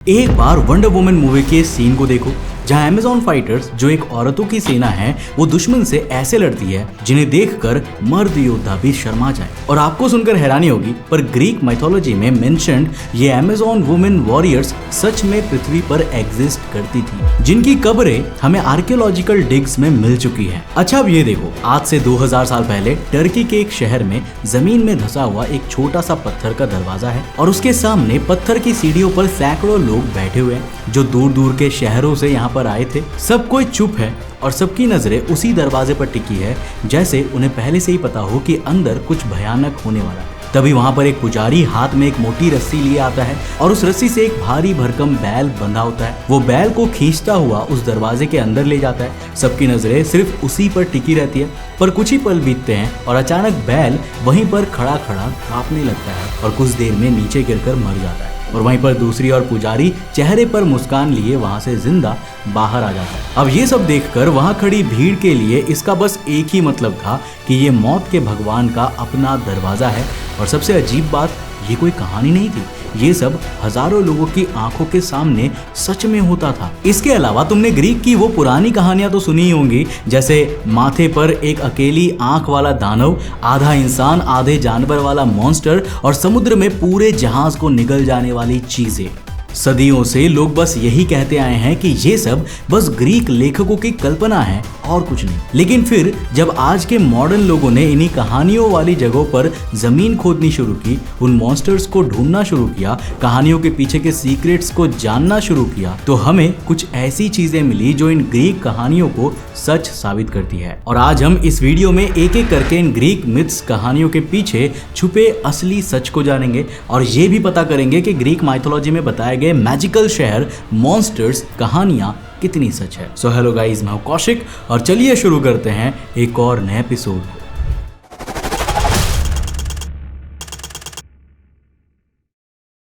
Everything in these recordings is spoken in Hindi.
एक बार वंडर वुमन मूवी के सीन को देखो जहां अमेज़न फाइटर्स जो एक औरतों की सेना है वो दुश्मन से ऐसे लड़ती है जिन्हें देखकर मर्द योद्धा भी शर्मा जाए। और आपको सुनकर हैरानी होगी पर ग्रीक माइथोलॉजी में मेंशन्ड ये अमेज़न वुमेन वॉरियर्स सच में पृथ्वी पर एग्जिस्ट करती थी, जिनकी कब्रें हमें आर्कियोलॉजिकल डिग्स में मिल चुकी है। अच्छा अब ये देखो, आज से 2000 साल पहले टर्की के एक शहर में जमीन में धंसा हुआ एक छोटा सा पत्थर का दरवाजा है और उसके सामने पत्थर की सीढ़ियों पर सैकड़ों लोग बैठे हुए हैं जो दूर दूर के शहरों से यहाँ पर आए थे। सब कोई चुप है और सबकी नजरें उसी दरवाजे पर टिकी है जैसे उन्हें पहले से ही पता हो कि अंदर कुछ भयानक होने वाला है। तभी वहां पर एक पुजारी हाथ में एक मोटी रस्सी लिए आता है और उस रस्सी से एक भारी भरकम बैल बंधा होता है। वो बैल को खींचता हुआ उस दरवाजे के अंदर ले जाता है। सबकी नजरें सिर्फ उसी पर टिकी रहती है पर कुछ ही पल बीतते हैं और अचानक बैल वहीं पर खड़ा खड़ा कांपने लगता है और कुछ देर में नीचे गिरकर मर जाता है। और वहीं पर दूसरी ओर पुजारी चेहरे पर मुस्कान लिए वहां से जिंदा बाहर आ जाता है। अब ये सब देखकर वहां खड़ी भीड़ के लिए इसका बस एक ही मतलब था कि ये मौत के भगवान का अपना दरवाजा है। और सबसे अजीब बात, ये कोई कहानी नहीं थी, ये सब हजारों लोगों की आंखों के सामने सच में होता था। इसके अलावा तुमने ग्रीक की वो पुरानी कहानियां तो सुनी ही होंगी, जैसे माथे पर एक अकेली आंख वाला दानव, आधा इंसान आधे जानवर वाला मॉन्स्टर और समुद्र में पूरे जहाज को निगल जाने वाली चीजें। सदियों से लोग बस यही कहते आए हैं कि ये सब बस ग्रीक लेखकों की कल्पना है और कुछ नहीं। लेकिन फिर जब आज के मॉडर्न लोगों ने इन्हीं कहानियों वाली जगहों पर जमीन खोदनी शुरू की, उन मॉन्स्टर्स को ढूंढना शुरू किया, कहानियों के पीछे के सीक्रेट्स को जानना शुरू किया, तो हमें कुछ ऐसी चीजें मिली जो इन ग्रीक कहानियों को सच साबित करती है। और आज हम इस वीडियो में एक एक करके इन ग्रीक मिथ्स कहानियों के पीछे छुपे असली सच को जानेंगे और ये भी पता करेंगे कि ग्रीक माइथोलॉजी में बताए गए मैजिकल शहर, मॉन्स्टर्स, कहानियां कितनी सच है। सो हेलो गाइस, मैं हूं कौशिक और चलिए शुरू करते हैं एक और नए एपिसोड।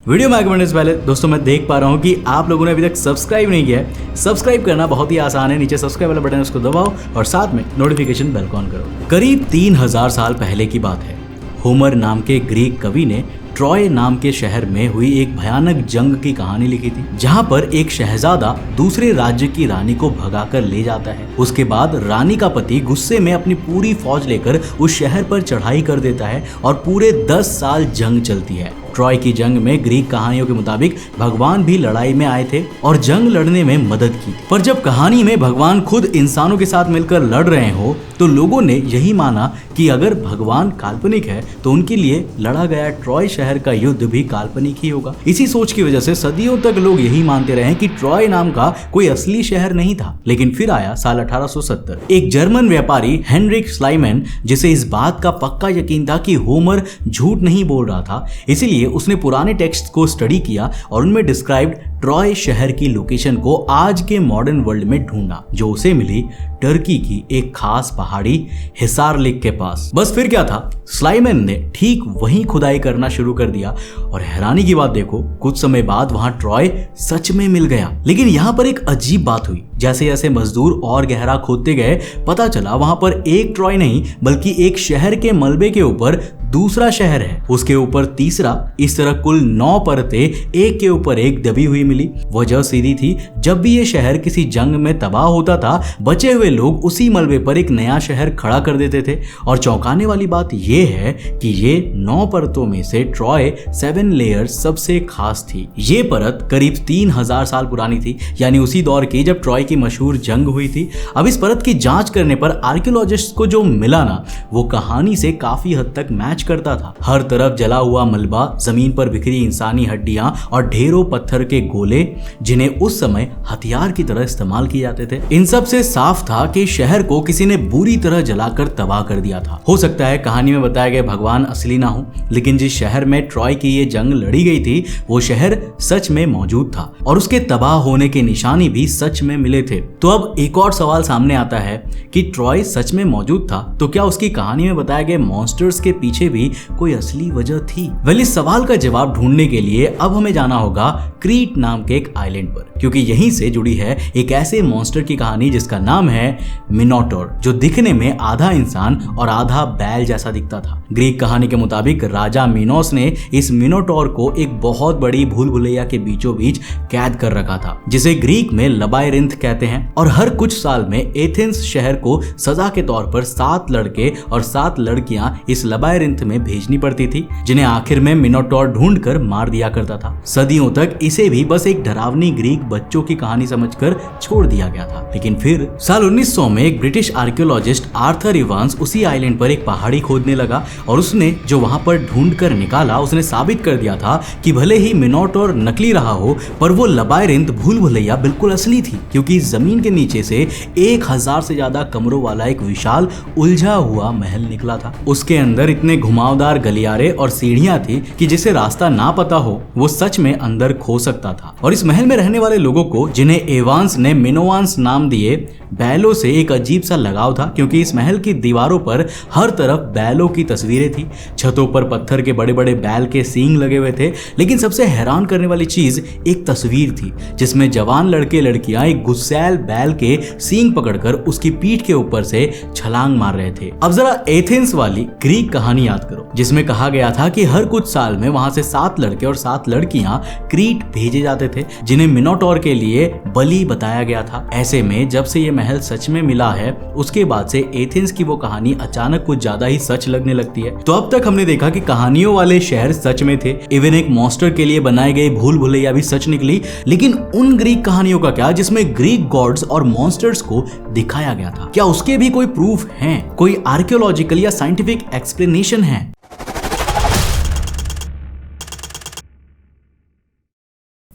वीडियो में आगे बढ़ने से पहले दोस्तों मैं देख पा रहा हूं कि आप लोगों ने अभी तक सब्सक्राइब नहीं किया है। सब्सक्राइब करना बहुत ही आसान है, नीचे सब्सक्राइब वाला बटन उसको दबाओ और साथ में नोटिफिकेशन बेल को ऑन करो। करीब 3000 साल पहले की बात है। होमर नाम के ग्रीक कवि ने ट्रॉय नाम के शहर में हुई एक भयानक जंग की कहानी लिखी थी, जहां पर एक शहजादा दूसरे राज्य की रानी को भगाकर ले जाता है। उसके बाद रानी का पति गुस्से में अपनी पूरी फौज लेकर उस शहर पर चढ़ाई कर देता है और पूरे 10 साल जंग चलती है। ट्रॉय की जंग में ग्रीक कहानियों के मुताबिक भगवान भी लड़ाई में आए थे और जंग लड़ने में मदद की थी। पर जब कहानी में भगवान खुद इंसानों के साथ मिलकर लड़ रहे हो तो लोगों ने यही माना कि अगर भगवान काल्पनिक है तो उनके लिए लड़ा गया ट्रॉय शहर का युद्ध भी काल्पनिक ही होगा। इसी सोच की वजह से सदियों तक लोग यही मानते रहे कि ट्रॉय नाम का कोई असली शहर नहीं था। लेकिन फिर आया साल 1870। एक जर्मन व्यापारी हेनरिक स्लाइमैन, जिसे इस बात का पक्का यकीन था कि होमर झूठ नहीं बोल रहा था, इसीलिए उसने पुराने टेक्स्ट को स्टडी किया और उनमें डिस्क्राइब्ड ट्रॉय शहर की लोकेशन को आज के मॉडर्न वर्ल्ड में ढूंढा, जो उसे मिली टर्की की एक खास पहाड़ी हिसार लेक के पास। बस फिर क्या था, स्लाइमैन ने ठीक वहीं खुदाई करना शुरू कर दिया और हैरानी की बात देखो, कुछ समय बाद वहां ट्रॉय सच में मिल गया। लेकिन यहाँ पर एक अजीब बात हुई, जैसे जैसे मजदूर और गहरा खोदते गए पता चला वहां पर एक ट्रॉय नहीं बल्कि एक शहर के मलबे के ऊपर दूसरा शहर है, उसके ऊपर तीसरा, इस तरह कुल 9 परतें एक के ऊपर एक दबी हुई मिली। वजह सीधी थी, जब भी ये शहर किसी जंग में तबाह होता था बचे हुए लोग उसी मलबे पर एक नया शहर खड़ा कर देते थे। और चौंकाने वाली बात यह है कि ये 9 परतों में से ट्रॉय 7 लेयर सबसे खास थी। ये परत करीब 3000 साल पुरानी थी, यानी उसी दौर की जब ट्रॉय की मशहूर जंग हुई थी। अब इस परत की जांच करने पर आर्कियोलॉजिस्ट को जो मिला ना, वो कहानी से काफी हद तक मैच करता था। हर तरफ जला हुआ मलबा, जमीन पर बिखरी इंसानी हड्डियां और ढेरों पत्थर के गोले जिन्हें उस समय हथियार की तरह इस्तेमाल किए जाते थे। इन सब से साफ था कि शहर को किसी ने बुरी तरह जलाकर तबाह कर दिया था। हो सकता है कहानी में बताए गए भगवान असली ना हो, लेकिन जिस शहर में ट्रॉय की ये जंग लड़ी गई थी वो शहर सच में मौजूद था और उसके तबाह होने के निशानी भी सच में मिले थे। तो अब एक और सवाल सामने आता है कि ट्रॉय सच में मौजूद था तो क्या उसकी कहानी में बताए गए मॉन्स्टर्स के पीछे भी कोई असली वजह थी? वेल, इस सवाल का जवाब ढूंढने के लिए अब हमें जाना होगा क्रीट नाम के एक आइलैंड पर, क्योंकि यहीं से जुड़ी है एक ऐसे मॉन्स्टर की कहानी जिसका नाम है मिनोटोर, जो दिखने में आधा इंसान और आधा बैल जैसा दिखता रहता था। ग्रीक कहानी के मुताबिक राजा मिनोस ने इस मिनोटोर को एक बहुत बड़ी भूल भुलैया के बीचों बीच कैद कर रखा था, जिसे ग्रीक में लबायरिंथ कहते हैं। और हर कुछ साल में एथेंस शहर को सजा के तौर पर 7 लड़के और 7 लड़कियां इस लबायरिंथ में भेजनी पड़ती थी, जिन्हें आखिर में मिनोटोर ढूंढकर मार दिया करता था। सदियों तक इसे भी बस एक डरावनी ग्रीक बच्चों की कहानी समझकर छोड़ दिया गया था। लेकिन फिर साल 1900 में एक ब्रिटिश आर्कियोलॉजिस्ट आर्थर इवांस उसी आइलैंड पर एक पहाड़ी खोदने लगा और उसने जो वहां पर ढूंढ कर निकाला, उसने साबित कर दिया था कि भले ही मिनोटोर नकली रहा हो, पर वो लबायरिंथ भूल भुलैया बिल्कुल असली थी, क्योंकि जमीन के नीचे से 1000 से ज्यादा कमरों वाला एक विशाल उलझा हुआ महल निकला था। उसके अंदर इतने घुमावदार गलियारे और सीढ़ियां थी कि जिसे रास्ता ना पता हो वो सच में अंदर खो सकता था। और इस महल में रहने वाले लोगों को, जिन्हें एवांस ने मिनोवांस नाम दिए, बैलों से एक अजीब सा लगाव था, क्योंकि इस महल की दीवारों पर हर तरफ बैलों की तस्वीरें थी। छतों पर पत्थर के बड़े बड़े बैल के सींग लगे हुए थे। लेकिन सबसे हैरान करने वाली चीज एक तस्वीर थी, जिसमें जवान लड़के लड़कियां एक गुस्सैल बैल के सींग पकड़कर उसकी पीठ के ऊपर से छलांग मार रहे थे। अब जरा एथेंस वाली ग्रीक कहानी याद करो, जिसमें कहा गया था कि हर कुछ साल में वहां से 7 लड़के और 7 लड़कियां क्रीट भेजे जाते थे, जिन्हें मिनोटोर के लिए बलि बताया गया था। ऐसे में जब से ये महल सच में मिला है, उसके बाद से एथेंस की वो कहानी अचानक कुछ ज्यादा ही सच लगने लगती है। तो अब तक हमने देखा कि कहानियों वाले शहर सच में थे, इवन एक मॉन्स्टर के लिए बनाए गए भूल भुलैया भी सच निकली। लेकिन उन ग्रीक कहानियों का क्या जिसमें ग्रीक गॉड्स और मॉन्स्टर्स को दिखाया गया था? क्या उसके भी कोई प्रूफ हैं? कोई आर्कियोलॉजिकल या साइंटिफिक एक्सप्लेनेशन है?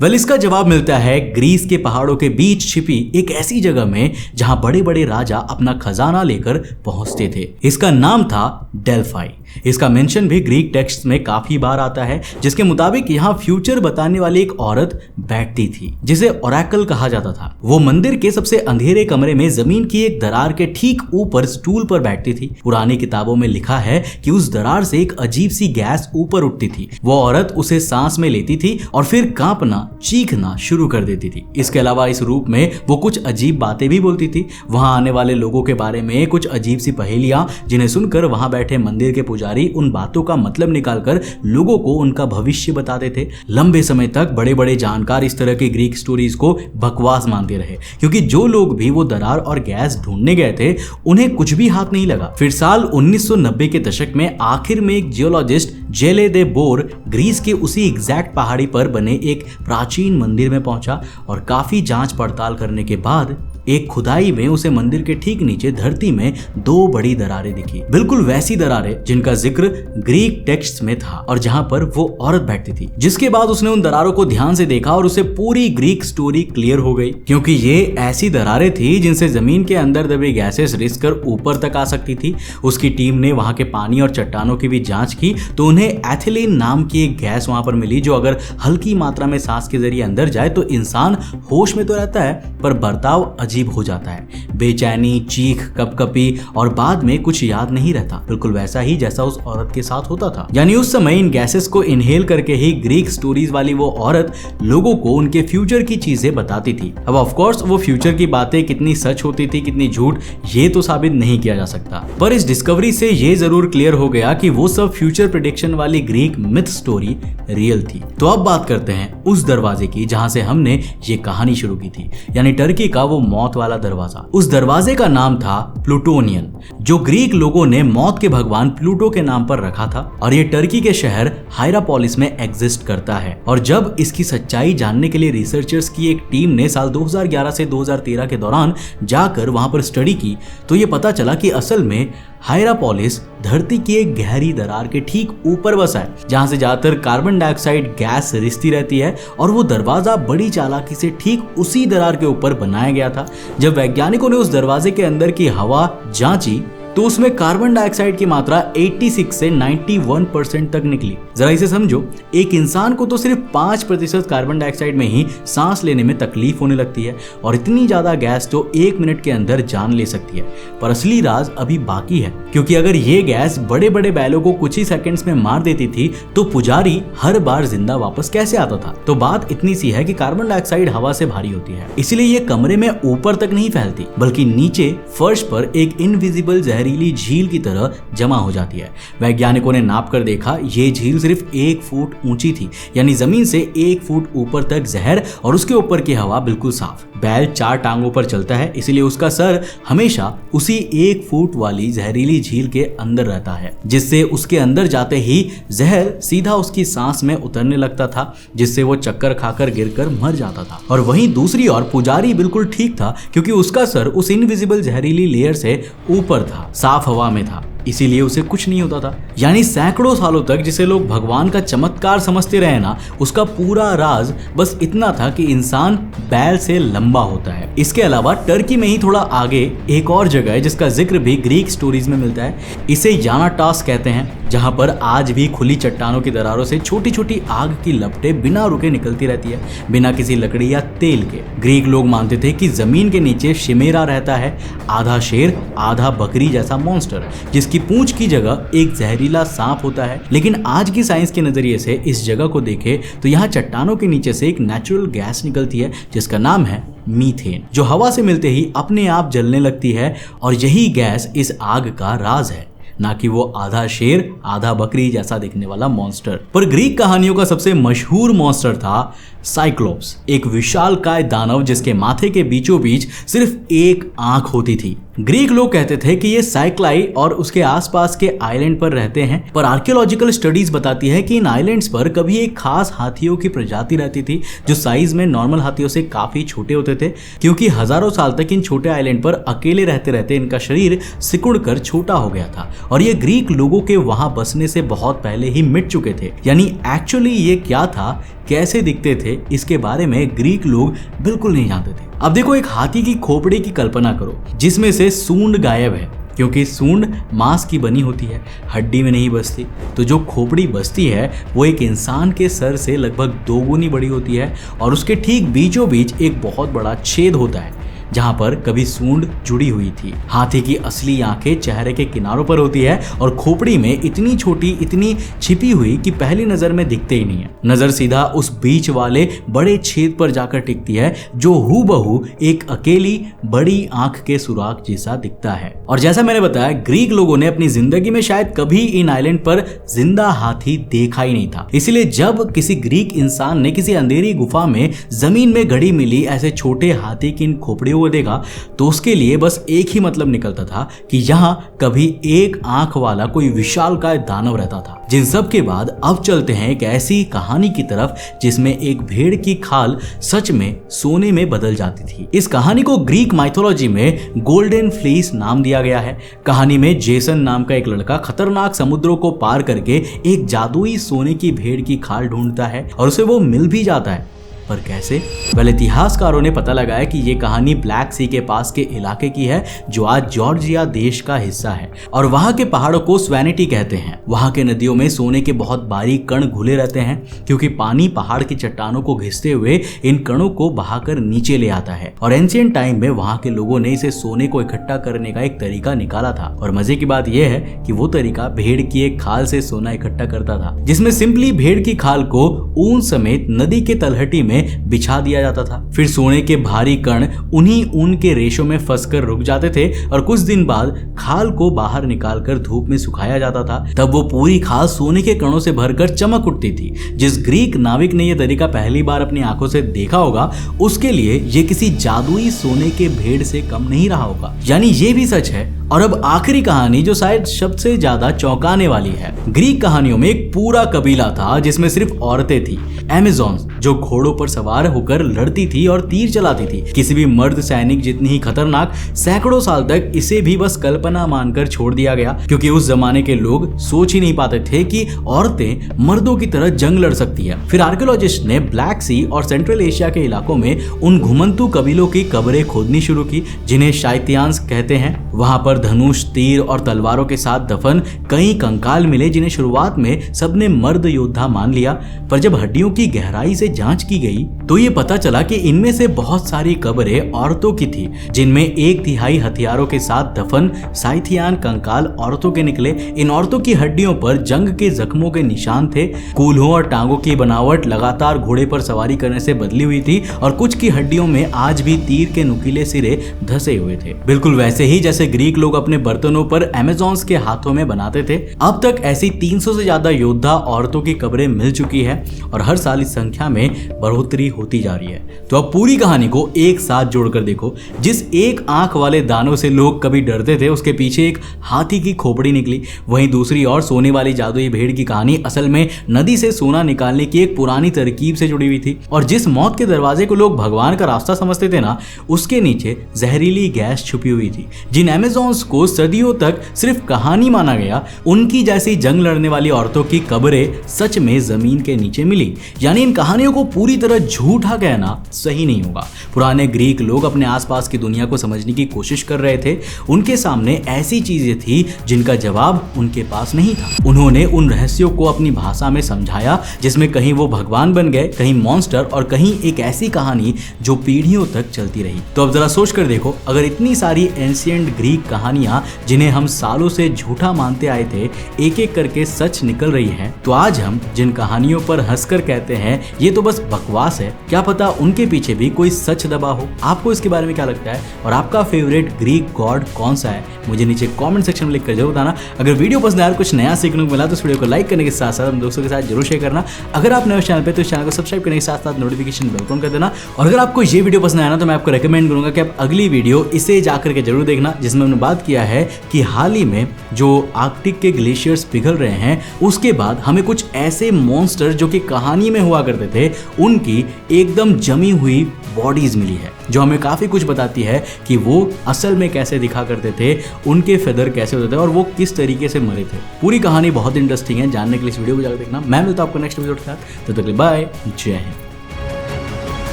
इसका जवाब मिलता है ग्रीस के पहाड़ों के बीच छिपी एक ऐसी जगह में जहां बड़े बड़े राजा अपना खजाना लेकर पहुंचते थे। इसका नाम था डेल्फाई। इसका मेंशन भी ग्रीक टेक्स्ट में काफी बार आता है, जिसके मुताबिक यहाँ फ्यूचर बताने वाली एक औरत बैठती थी, जिसे ओरेकल कहा जाता था। वो मंदिर के सबसे अंधेरे कमरे में जमीन की एक दरार के ठीक ऊपर स्टूल पर बैठती थी। पुरानी किताबों में लिखा है कि उस दरार से एक अजीब सी गैस ऊपर उठती थी। वो औरत उसे सांस में लेती थी और फिर कांपना, चीखना शुरू कर देती थी। इसके अलावा इस रूप में वो कुछ अजीब बातें भी बोलती थी। वहां आने वाले लोगों के बारे में कुछ अजीब सी पहेलियां, जिन्हें सुनकर वहां बैठे मंदिर के पुजारी उन बातों का मतलब निकालकर लोगों को उनका भविष्य बताते थे। लंबे समय तक बड़े बड़े जानकार इस तरह की ग्रीक स्टोरीज को बकवास मानते रहे, क्योंकि जो लोग भी वो दरार और गैस ढूंढने गए थे, उन्हें कुछ भी हाथ नहीं लगा। फिर साल 1990 के दशक में आखिर में एक जियोलॉजिस्ट जेले दे बोर ग्रीस के उसी एग्जैक्ट पहाड़ी पर बने एक प्राचीन मंदिर में पहुंचा और काफी जांच पड़ताल करने के बाद एक खुदाई में उसे मंदिर के ठीक नीचे धरती में 2 बड़ी दरारें दिखी, बिल्कुल वैसी दरारें जिनका जिक्र ग्रीक टेक्स्ट में था और जहां पर वो औरत बैठती थी। जिसके बाद उसने उन दरारों को ध्यान से देखा और उसे पूरी ग्रीक स्टोरी क्लियर हो गई, क्योंकि ये ऐसी दरारें थी जिनसे जमीन के अंदर दबी गैसेस रिस कर ऊपर तक आ सकती थी। उसकी टीम ने वहां के पानी और चट्टानों की भी जांच की तो उन्हें एथिलीन नाम की एक गैस वहां पर मिली, जो अगर हल्की मात्रा में सांस के जरिए अंदर जाए तो इंसान होश में तो रहता है, पर बर्ताव अजीब हो जाता है। बेचैनी, चीख, कपकपी और बाद में कुछ याद नहीं रहता, बिल्कुल वैसा ही जैसा उस औरत के साथ होता था। यानी उस समय इन गैसेस को इनहेल करके ही ग्रीक स्टोरीज वाली वो औरत लोगों को उनके फ्यूचर की चीजें बताती थी। अब ऑफ कोर्स वो फ्यूचर की बातें कितनी सच होती थी, कितनी झूठ, ये तो साबित नहीं किया जा सकता, पर इस डिस्कवरी से ये जरूर क्लियर हो गया कि वो सब फ्यूचर प्रेडिक्शन वाली ग्रीक मिथ स्टोरी रियल थी। तो अब बात करते हैं उस दरवाजे की जहां से हमने ये कहानी शुरू की थी, यानी टर्की का वो मौत वाला दरवाजा। उस दरवाजे का नाम था प्लूटोनियन, जो ग्रीक लोगों ने मौत के भगवान प्लूटो के नाम पर रखा था, और ये टर्की के शहर हायरापोलिस में एग्जिस्ट करता है। और जब इसकी सच्चाई जानने के लिए रिसर्चर्स की एक टीम ने साल 2011 से 2013 के दौरान जाकर वहां पर स्टडी की, तो ये पता चला कि असल में हायरापोलिस धरती की एक गहरी दरार के ठीक ऊपर बसा है, जहां से ज्यादातर कार्बन डाइऑक्साइड गैस रिसती रहती है। और वो दरवाजा बड़ी चालाकी से ठीक उसी दरार के ऊपर बनाया गया था। जब वैज्ञानिकों ने उस दरवाजे के अंदर की हवा जांची तो उसमें कार्बन डाइऑक्साइड की मात्रा 86 से 91% तक निकली। जरा इसे समझो, एक इंसान को तो सिर्फ 5% कार्बन डाइऑक्साइड में ही सांस लेने में तकलीफ होने लगती है, और इतनी ज्यादा गैस तो 1 मिनट के अंदर जान ले सकती है। पर असली राज अभी बाकी है, क्योंकि अगर ये गैस बड़े बड़े बैलों को कुछ ही सेकंड्स में मार देती थी तो पुजारी हर बार जिंदा वापस कैसे आता था? तो बात इतनी सी है कि कार्बन डाइऑक्साइड हवा से भारी होती है, इसलिए ये कमरे में ऊपर तक नहीं फैलती, बल्कि नीचे फर्श पर एक इनविजिबल जहरीली झील की तरह जमा हो जाती है। वैज्ञानिकों ने नाप कर देखा, ये झील सिर्फ 1 फुट ऊंची थी, यानी जमीन से 1 फुट ऊपर तक जहर और उसके ऊपर की हवा बिल्कुल साफ। बैल 4 टांगों पर चलता है, इसलिए उसका सर हमेशा उसी 1 फुट वाली जहरीली झील के अंदर रहता है, जिससे उसके अंदर जाते ही जहर सीधा उसकी सांस में उतरने लगता था, जिससे वो चक्कर खाकर गिरकर मर जाता था। और वहीं दूसरी ओर पुजारी बिल्कुल ठीक था, क्योंकि उसका सर उस इनविजिबल जहरीली लेयर से ऊपर था, साफ हवा में था, इसीलिए उसे कुछ नहीं होता था। यानी सैकड़ों सालों तक जिसे लोग भगवान का चमत्कार समझते रहे ना, उसका पूरा राज बस इतना था कि इंसान बैल से लंबा होता है। इसके अलावा टर्की में ही थोड़ा आगे एक और जगह है जिसका जिक्र भी ग्रीक स्टोरीज में मिलता है। इसे यानाटास कहते हैं, जहां पर आज भी खुली चट्टानों की दरारों से छोटी छोटी आग की लपटें बिना रुके निकलती रहती है, बिना किसी लकड़ी या तेल के। ग्रीक लोग मानते थे कि जमीन के नीचे शिमेरा रहता है, आधा शेर आधा बकरी जैसा मॉन्स्टर, जिसकी पूंछ की जगह एक जहरीला सांप होता है। लेकिन आज की साइंस के नजरिए से इस जगह को देखें तो यहाँ चट्टानों के नीचे से एक नेचुरल गैस निकलती है जिसका नाम है मीथेन, जो हवा से मिलते ही अपने आप जलने लगती है। और यही गैस इस आग का राज है, ना कि वो आधा शेर आधा बकरी जैसा दिखने वाला मॉन्स्टर। पर ग्रीक कहानियों का सबसे मशहूर मॉन्स्टर था साइक्लोप्स, एक विशालकाय दानव जिसके माथे के बीचों बीच सिर्फ एक आंख होती थी। ग्रीक लोग कहते थे कि ये साइक्लाई और उसके आसपास के आइलैंड पर रहते हैं, पर आर्कियोलॉजिकल स्टडीज बताती है कि इन आइलैंड्स पर कभी एक खास हाथियों की प्रजाति रहती थी, जो साइज में नॉर्मल हाथियों से काफी छोटे होते थे। क्योंकि हजारों साल तक इन छोटे आइलैंड पर अकेले रहते रहते इनका शरीर सिकुड़ कर छोटा हो गया था, और ये ग्रीक लोगों के वहां बसने से बहुत पहले ही मिट चुके थे। यानी एक्चुअली ये क्या था, कैसे दिखते थे, इसके बारे में ग्रीक लोग बिल्कुल नहीं जानते थे। अब देखो, एक हाथी की खोपड़ी की कल्पना करो जिसमें से सूंड गायब है, क्योंकि सूंड मांस की बनी होती है, हड्डी में नहीं बसती। तो जो खोपड़ी बसती है वो एक इंसान के सर से लगभग 2 गुनी बड़ी होती है, और उसके ठीक बीचों बीच एक बहुत बड़ा छेद होता है जहां पर कभी सूंड जुड़ी हुई थी। हाथी की असली आंखें चेहरे के किनारों पर होती है, और खोपड़ी में इतनी छोटी, इतनी छिपी हुई कि पहली नजर में दिखते ही नहीं है। नजर सीधा उस बीच वाले बड़े छेद पर जाकर टिकती है, जो हूबहू एक अकेली बड़ी आंख के सुराख जैसा दिखता है। और जैसा मैंने बताया, ग्रीक लोगों ने अपनी जिंदगी में शायद कभी इन आइलैंड पर जिंदा हाथी देखा ही नहीं था। इसलिए जब किसी ग्रीक इंसान ने किसी अंधेरी गुफा में जमीन में गड़ी मिली ऐसे छोटे हाथी की इन खोपड़ियों को देखा, तो उसके लिए बस एक ही मतलब निकलता था कि यहाँ कभी एक आंख वाला कोई विशालकाय दानव रहता था। जिन सब के बाद अब चलते हैं एक ऐसी कहानी की तरफ जिसमें एक भेड़ की खाल सच में सोने में बदल जाती थी। इस कहानी को ग्रीक माइथोलॉजी में गोल्डन फ्लीस नाम दिया गया है। कहानी में जेसन नाम का एक लड़का खतरनाक समुद्रों को पार करके एक जादुई सोने की भेड़ की खाल ढूंढता है, और उसे वो मिल भी जाता है। पर कैसे? वेल, इतिहासकारों ने पता लगाया कि ये कहानी ब्लैक सी के पास के इलाके की है, जो आज जॉर्जिया देश का हिस्सा है, और वहां के पहाड़ों को स्वैनिटी कहते हैं। वहां के नदियों में सोने के बहुत बारीक कण घुले रहते हैं, क्योंकि पानी पहाड़ की चट्टानों को घिसते हुए इन कणों को बहाकर नीचे ले आता है। और एंशिएंट टाइम में वहां के लोगों ने इसे सोने को इकट्ठा करने का एक तरीका निकाला था। और मजे की बात यह है कि वो तरीका भेड़ की एक खाल से सोना इकट्ठा करता था, जिसमें सिंपली भेड़ की खाल को ऊन समेत नदी के तलहटी में बिछा दिया जाता था। फिर सोने के भारी कण उन्हीं ऊन के रेशों में फंसकर रुक जाते थे, और कुछ दिन बाद खाल को बाहर निकालकर धूप में सुखाया जाता था। तब वो पूरी खाल सोने के कणों से भरकर चमक उठती थी। जिस ग्रीक नाविक ने यह तरीका पहली बार अपनी आंखों से देखा होगा, उसके लिए ये किसी जादुई सोने के भेड़ से कम नहीं रहा होगा। यानी ये भी सच है। और अब आखिरी कहानी, जो शायद सबसे ज्यादा चौंकाने वाली है। ग्रीक कहानियों में एक पूरा कबीला था जिसमें सिर्फ औरतें थी, अमेज़न्स, जो घोड़ों पर सवार होकर लड़ती थी और तीर चलाती थी। किसी भी मर्द सैनिक जितनी ही खतरनाक। सैकड़ों साल तक इसे भी बस कल्पना मानकर छोड़ दिया गया, क्योंकि उस जमाने के लोग सोच ही नहीं पाते थे कि औरतें मर्दों की तरह जंग लड़ सकती है। फिर आर्कियोलॉजिस्ट ने ब्लैक सी और सेंट्रल एशिया के इलाकों में उन घुमंतू कबीलों की कब्रें खोदनी शुरू की, जिन्हें शाइतियान्स कहते हैं। वहां पर धनुष, तीर और तलवारों के साथ दफन कई कंकाल मिले, जिन्हें शुरुआत में सबने मर्द योद्धा मान लिया। पर जब हड्डियों की गहराई से जांच की गई तो ये पता चला कि इनमें से बहुत सारी कब्रें औरतों की थी, जिनमें 1/3 हथियारों के साथ दफन साइथियान कंकाल औरतों के निकले। इन औरतों की हड्डियों पर जंग के जख्मों के निशान थे। कूल्हों और टांगों की बनावट लगातार घोड़े पर सवारी करने से बदली हुई थी, और कुछ की हड्डियों में आज भी तीर के नुकीले सिरे धसे हुए थे, बिल्कुल वैसे ही जैसे ग्रीक लोग अपने बर्तनों पर अमेज़न्स के हाथों में बनाते थे। अब तक ऐसी 300 से ज्यादा योद्धा औरतों की कब्रें मिल चुकी है और हर साल इस संख्या में बढ़ोतरी होती जा रही है। तो अब पूरी कहानी को एक साथ जोड़कर देखो। जिस एक आंख वाले दानव से लोग कभी डरते थे, उसके पीछे एक हाथी की खोपड़ी निकली। वहीं दूसरी ओर सोने वाली जादुई भेड़ की कहानी असल में नदी से सोना निकालने की एक पुरानी तरकीब से जुड़ी हुई थी। और जिस मौत के दरवाजे को लोग भगवान का रास्ता समझते थे ना, उसके नीचे जहरीली गैस छुपी हुई थी। जिन अमेज़न्स को सदियों तक सिर्फ कहानी माना गया, उनकी जैसी जंग लड़ने वाली औरतों की कब्रें सच में जमीन के नीचे मिली। यानी इन कहानियों को पूरी तरह झूठा कहना सही नहीं होगा। पुराने ग्रीक लोग अपने आसपास की दुनिया को समझने की कोशिश कर रहे थे। उनके सामने ऐसी चीजें थी जिनका जवाब उनके पास नहीं था। उन्होंने उन रहस्यों को अपनी भाषा में समझाया, जिसमें कहीं वो भगवान बन गए, कहीं मॉन्स्टर और कहीं एक ऐसी कहानी जो पीढ़ियों तक चलती रही। तो अब जरा सोच कर देखो, अगर इतनी सारी एंशिएंट ग्रीक कहानियां जिन्हें हम सालों से झूठा मानते आए थे, एक एक करके सच निकल रही है, तो आज हम जिन कहानियों पर हंसकर कहते हैं ये तो बस बकवास है, क्या पता उनके पीछे भी कोई सच दबा हो। आपको इसके बारे में क्या लगता है और आपका फेवरेट ग्रीक गॉड कौन सा है? मुझे नीचे कमेंट सेक्शन में लिखकर जरूर बताना। अगर वीडियो पसंद आया, कुछ नया सीखने को मिला तो इस वीडियो को लाइक करने के साथ साथ अपने दोस्तों के साथ जरूर शेयर करना। अगर आप नए उस चैनल पे तो इस चैनल को सब्सक्राइब करने के साथ साथ नोटिफिकेशन बेल ऑन कर देना। और अगर आपको ये वीडियो पसंद आया ना, तो मैं आपको रेकमेंड करूंगा कि आप अगली वीडियो इसे जाकर के जरूर देखना, जिसमें हमने बात किया है कि हाल ही में जो आर्कटिक के ग्लेशियर्स पिघल रहे हैं, उसके बाद हमें कुछ ऐसे मॉन्स्टर जो कि कहानी में हुआ करते थे, उनकी एकदम जमी हुई बॉडीज मिली है, जो हमें काफी कुछ बताती है कि वो असल में कैसे दिखा करते थे, उनके फेदर कैसे होते थे और वो किस तरीके से मरे थे। पूरी कहानी बहुत इंटरेस्टिंग है, जानने के लिए इस वीडियो को जाकर देखना। मैं मिलता हूं आपको नेक्स्ट वीडियो के साथ, तब तक के लिए बाय, जय हिंद।